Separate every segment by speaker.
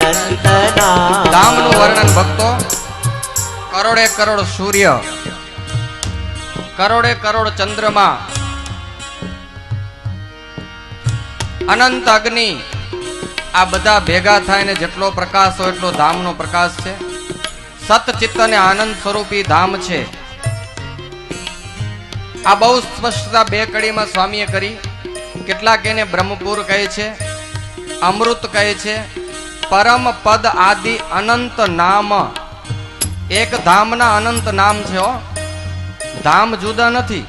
Speaker 1: અનંત નામ.
Speaker 2: ધામનું વર્ણન ભક્તો, કરોડે કરોડ સૂર્ય, કરોડે કરોડ ચંદ્રમા, અનંત અગ્નિ, આ બધા ભેગા થાય ને જેટલો પ્રકાશ હોય એટલો ધામનો પ્રકાશ છે. સતચિત્ત અને આનંદ સ્વરૂપી ધામ છે. આ બહુ સ્પષ્ટતા બે કડીમાં સ્વામીએ કરી. કેટલાક એને બ્રહ્મપુર કહે છે, અમૃત કહે છે, પરમ પદ આદિ અનંત નામ. એક ધામના અનંત નામ છે. ધામ જુદા નથી.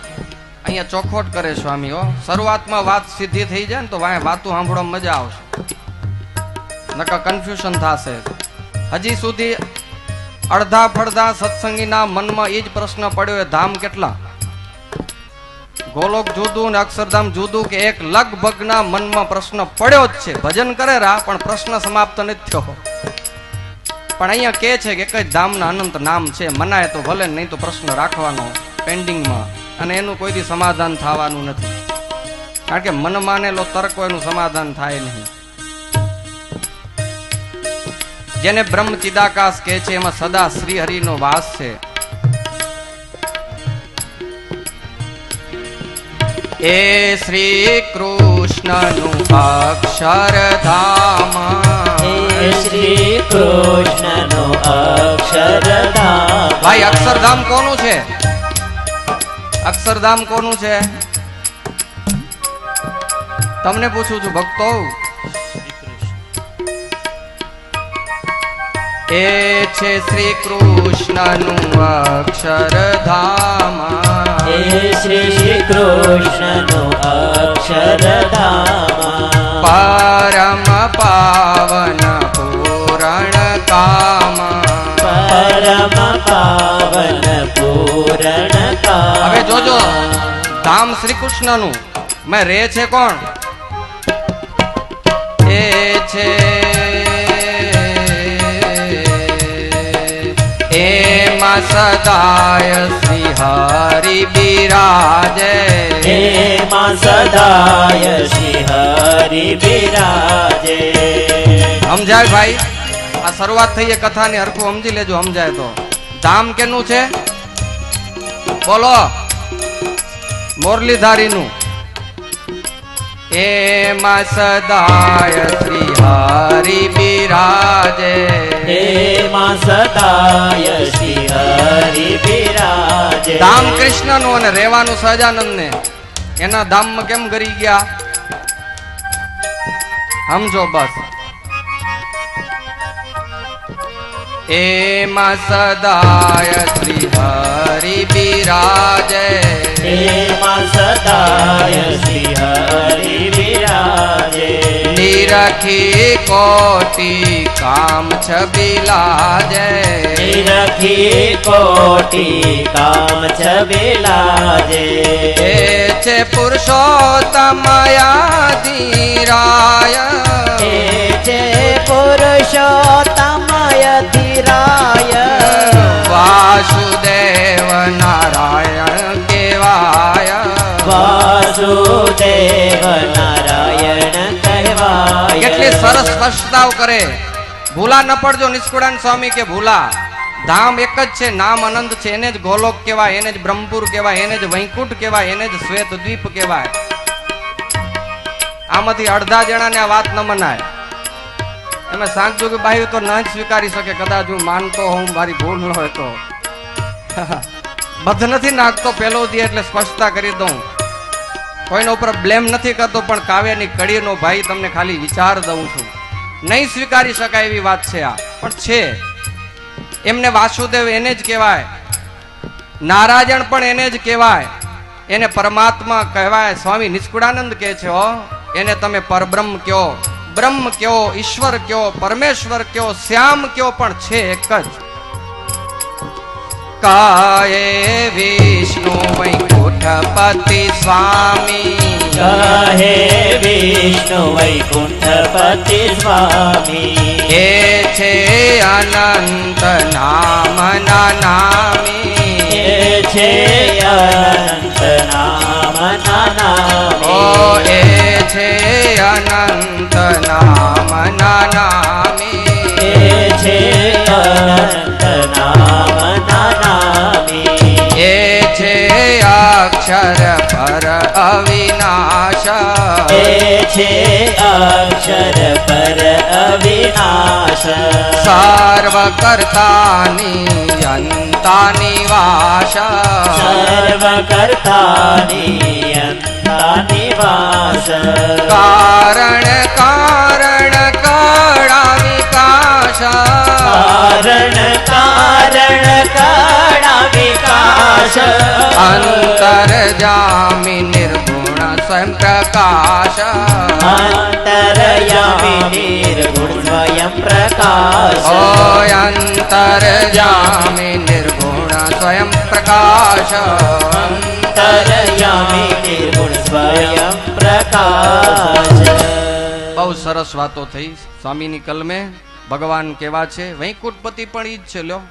Speaker 2: અહીંયા ચોખવટ કરે સ્વામી. શરૂઆતમાં વાત સીધી થઈ જાય ને તો વાતું સાંભળવા મજા આવશે, નકર કન્ફ્યુઝન થશે. હજી સુધી અડધા ફડધા સત્સંગીના મનમાં એ જ પ્રશ્ન પડ્યો, ધામ કેટલા? ગોલોક જુદું ને અક્ષરધામ જુદું કે એક? લગભગના મનમાં પ્રશ્ન પડ્યો જ છે. ભજન કરે રા પણ પ્રશ્ન સમાપ્ત નથી થયો. પણ અહીંયા કે છે કે કઈ ધામના અનંત નામ છે. મનાય તો ભલે, નહીં તો પ્રશ્ન રાખવાનો પેન્ડિંગમાં, અને એનું કોઈથી સમાધાન થવાનું નથી. કારણ કે મન માનેલો તર્ક એનું સમાધાન થાય નહીં. જેને બ્રહ્મ ચિદાકાશ કહે છે, એમાં સદા શ્રી હરિનો વાસ છે. એ શ્રી કૃષ્ણનું અક્ષરધામ.
Speaker 1: એ શ્રી કૃષ્ણનું અક્ષરધામ.
Speaker 2: ભાઈ અક્ષરધામ કોનું છે? અક્ષરધામ કોનું છે? તમને પૂછું છું ભક્તો. એ છે શ્રી કૃષ્ણનું અક્ષરધામ.
Speaker 1: એ શ્રી કૃષ્ણનું અક્ષરધામ.
Speaker 2: પરમ પાવન પૂરણ કામ.
Speaker 1: પરમ પાવન પૂરણ કામ.
Speaker 2: હવે જોજો, ધામ શ્રી કૃષ્ણનું, મેં રે છે કોણ? એ છે એમાં સદાય શ્રી હરિ બિરાજે.
Speaker 1: એમાં સદાય શ્રી હરિ બિરાજે.
Speaker 2: સમજાય ભાઈ? આ શરૂઆત થઈ એ કથાની, હરખું સમજી લેજો. સમજાય તો ધામ કેનું છે? બોલો. મોરલીધારીનું. એમાં સદાય શ્રી હરિ બિરાજે.
Speaker 1: એમાં સદાય શ્રી હરિ બિરાજે.
Speaker 2: ધામ કૃષ્ણનું અને રહેવાનું સહજાનંદ ને. એના ધામમાં કેમ ગરી ગયા સમજો બસ. એમાં સદાય શ્રી હરિ બિરાજે.
Speaker 1: એમાં સદાય શ્રી હરિ બિરાજે.
Speaker 2: નિરખી કોટી કામ છબિલાજે.
Speaker 1: નિરખી કોટી કામ છબિલાજે.
Speaker 2: એ છે પુરુષોત્તમ યાધિરાય.
Speaker 1: એ છે પુરુષોત્તમ યધિરાય.
Speaker 2: વાસુદેવ નારાયણ કેવાય.
Speaker 1: વાસુદેવ નારાયણ કહેવાય.
Speaker 2: કેટલી સરસ સ્પષ્ટતાઓ કરે. ભૂલા ન પડજો નિષ્કુળાન સ્વામી કે ભૂલા. ધામ એક જ છે, નામ અનંત છે. એને જ ગોલોક કહેવાય, એને જ બ્રહ્મપુર કહેવાય, એને જ વૈકુંઠ કહેવાય, એને જ શ્વેત દ્વીપ કહેવાય. આમાંથી અડધા જણાને આ વાત ન મનાય. એમાં સાંજોગી બાહ્ય તો ન જ સ્વીકારી શકે. કદાચ હું માનતો હોઉં, મારી ભૂલ ન હોય તો. બધ નથી નાખતો પહેલો દી એટલે સ્પષ્ટતા કરી દઉં. કોઈના ઉપર બ્લેમ નથી કરતો, પણ કાવ્યની કડીનો ભાઈ તમને ખાલી વિચાર દઉં છું. નહીં સ્વીકારી શકાય એવી વાત છે આ, પણ છે. એમને વાસુદેવ એને જ કહેવાય, નારાયણ પણ એને જ કહેવાય, એને પરમાત્મા કહેવાય. સ્વામી નિષ્કુળાનંદ કહે છે, એને તમે પરબ્રહ્મ કયો, બ્રહ્મ કયો, ઈશ્વર કયો, પરમેશ્વર કયો, શ્યામ કયો, પણ છે એક જ. કાયે વિષ્ણુ વૈકુંઠપતિ સ્વામી.
Speaker 1: કહે વિષ્ણુ વૈકુંઠપતિ સ્વામી.
Speaker 2: એ છે અનંત નામના નામી.
Speaker 1: એ છે અનંત નામના નામી.
Speaker 2: ઓ એ છે અનંત નામના નામી.
Speaker 1: છે અક્ષર પર અવિનાશ
Speaker 2: સર્વ કર્તાની અંતા નિવાસ
Speaker 1: સર્વ કર્તાની અંતા નિવાસ
Speaker 2: કારણ કારણ કળા વિકાસ
Speaker 1: કારણ કારણ કળા વિકાસ
Speaker 2: અંતરજામી નિર્ગુણ સ્વયં પ્રકાશ
Speaker 1: અંતરયામી નિર્ગુણ સ્વયં પ્રકાશ
Speaker 2: ઓય અંતરજામી નિર્ગુણ સ્વયં પ્રકાશ
Speaker 1: અંતરયામી નિર્ગુણ સ્વયં પ્રકાશ.
Speaker 2: બહુ સરસ વાતો થઈ સ્વામીની કલમે. ભગવાન કેવા છે? વૈકુંઠપતિ પણ ઈ જ છે. લ્યો,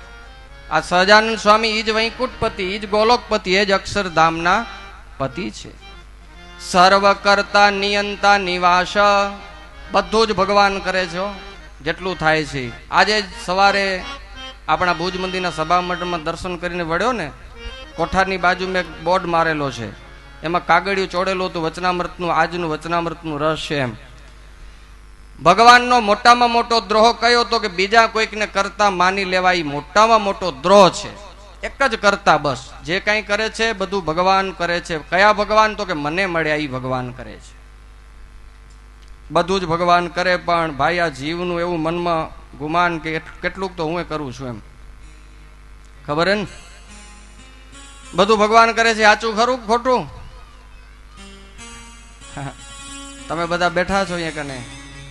Speaker 2: આ સહજાનંદ સ્વામી ઈ જ વૈકુંઠપતિ, ઈ જ ગોલોકપતિ, એ જ અક્ષરધામના પતિ છે. સર્વ કરતા નિયંતા નિવાસ બધું જ ભગવાન કરે છે. જેટલું થાય છે. આજે જ સવારે આપણા ભુજ મંદિરના સભા મંડળમાં દર્શન કરીને વળ્યો ને, કોઠારની બાજુમાં એક બોર્ડ મારેલો છે, એમાં કાગળિયું ચોડેલું હતું વચનામૃતનું, આજનું વચનામૃતનું રહસ્ય. એમ ભગવાનનો મોટામાં મોટો દ્રોહ કયો તો કે બીજા કોઈકને કરતા માની લેવા, એ મોટામાં મોટો દ્રોહ છે. એક જ કરતા, બસ જે કાંઈ કરે છે બધું ભગવાન કરે છે. કયા ભગવાન? તો કે મને મળ્યા એ ભગવાન કરે છે. બધું જ ભગવાન કરે, પણ ભાઈ આ જીવનું એવું મનમાં ગુમાન કે કેટલુંક તો હું કરું છું, એમ ખબર હે ને? બધું ભગવાન કરે છે, સાચું ખરું ખોટું? તમે બધા બેઠા છો અહીંયા કને,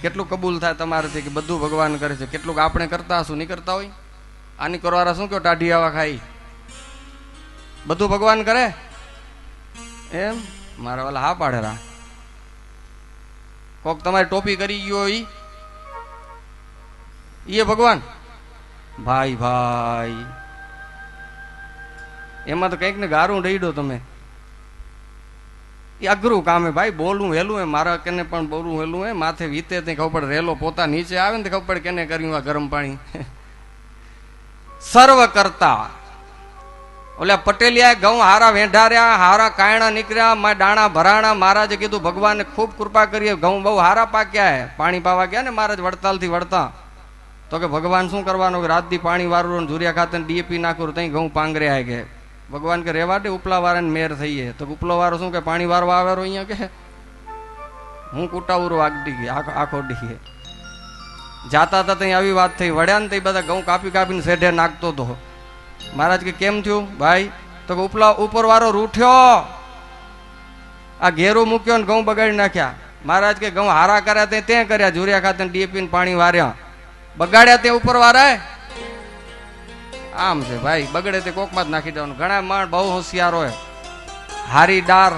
Speaker 2: કેટલું કબૂલ થાય તમારાથી કે બધું ભગવાન કરે છે? કેટલુંક આપણે કરતા હશું? નહીં કરતા હોય? આની કરવાના શું કહો, ટાઢી આવા ખાઈ બધું ભગવાન કરે એમ? મારા વાલા હા પાડેરા. કોક તમારી ટોપી કરી ગયો એ ભગવાન? ભાઈ ભાઈ એમાં તો કંઈક ને ગારું રહીડો તમે. એ અઘરું કામ હે ભાઈ, બોલવું હેલું હે. મારા કેને પણ બોલવું હેલું હે. માથે વીતે તે ખબર પડે, રેલો પોતા નીચે આવે ને તો ખબર પડે કેને કર્યું આ ગરમ પાણી. સર્વ કરતા ઓલા પટેલિયા ઘઉં હારા વેઢાર્યા, હારા કાયણા નીકળ્યા, માં દાણા ભરાણા. મહારાજે કીધું ભગવાનને ખૂબ કૃપા કરીએ, ઘઉં બહુ હારા પાક્યા હે. પાણી પાવા ગયા ને મહારાજ વડતાલથી વળતા, તો કે ભગવાન શું કરવાનું કે રાતથી પાણી વાળું જુરિયા ખાતે ડીએપી નાખું તઈ ઘઉં પાંગર્યા કે. ભગવાન કે રેવા દે, ઉપલા વાળાને મેર થઈએ. તો ઉપલો વાળો શું કે પાણી વારવા આવેરો અહીંયા કે હું કુટાવરો આગડી આખો ડીએ જાતા હતા ત્યાં આવી વાત થઈ. વળ્યા ને તે બધા ઘઉં કાપી કાપીને સેઢે નાખતો હતો. મહારાજ કે કેમ થયું ભાઈ? તો કે ઉપર વાળો રૂઠ્યો, આ ઘેરું મૂક્યો ને ઘઉં બગાડી નાખ્યા. મહારાજ કે ઘઉં હારા કર્યા તે કર્યા, જુરિયા ખાતે ડીએપી ને પાણી વાર્યા, બગાડ્યા તે ઉપર વાળાય. આમ છે ભાઈ, બગડે તે કોકમાં જ નાખી દેવાનું. ઘણા માણ બહુ હોશિયાર હોય, હારી ડાર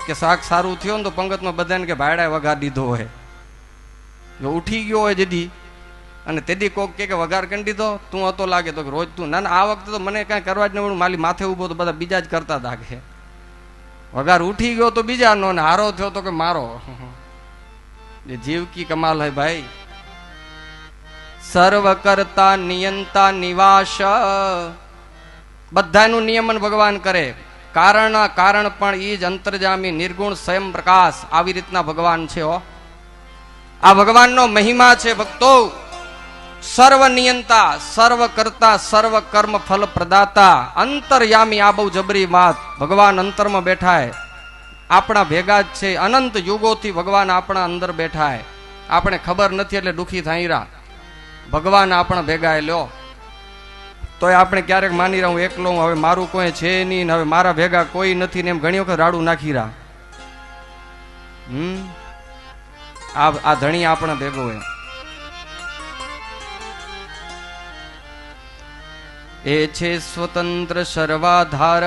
Speaker 2: કે શાક સારું થયો ને તો પંગતમાં બધાને કે ભાડા વઘાર દીધો હોય. જો ઉઠી ગયો હોય જેદી અને તેદી કોક કે વઘાર કરી દીધો, તું હતો લાગે તો રોજ તું ના. આ વખતે તો મને કાંઈ કરવા જ ન મળ્યું, માલી માથે ઉભો તો બધા બીજા જ કરતા હતા કે વઘાર ઉઠી ગયો તો બીજાનો ને હારો થયો તો કે મારો. જે જીવ કી કમાલ હે ભાઈ. સર્વ કરતા નિયંતા નિવાસ બધાનું નિયમન ભગવાન કરે. કારણ પણ ઈ જ અંતર્જામી નિર્ગુણ સ્વયં પ્રકાશ. આવી રીતના ભગવાન છે. આ ભગવાનનો મહિમા છે ભક્તો. સર્વ નિયંતા, સર્વ કરતા, સર્વ કર્મ ફલ પ્રદાતા, અંતર્યામી. આ બહુ જબરી વાત. ભગવાન અંતરમાં બેઠા હે, આપણા ભેગા જ છે. અનંત યુગોથી ભગવાન આપણા અંદર બેઠા હે. આપણે ખબર નથી એટલે દુઃખી થઈ રહ્યા. ભગવાન આપણા ભેગા લ્યો તોય આપણે ક્યારેક માની રહ્યા હું એકલો, હવે મારું કોઈ છે નહીં, હવે મારા ભેગા કોઈ નથી ને એમ ઘણી વખત રાડું નાખી રહ્યા. આ ધણી આપણા ભેગો એમ. એ છે સ્વતંત્ર સર્વાધાર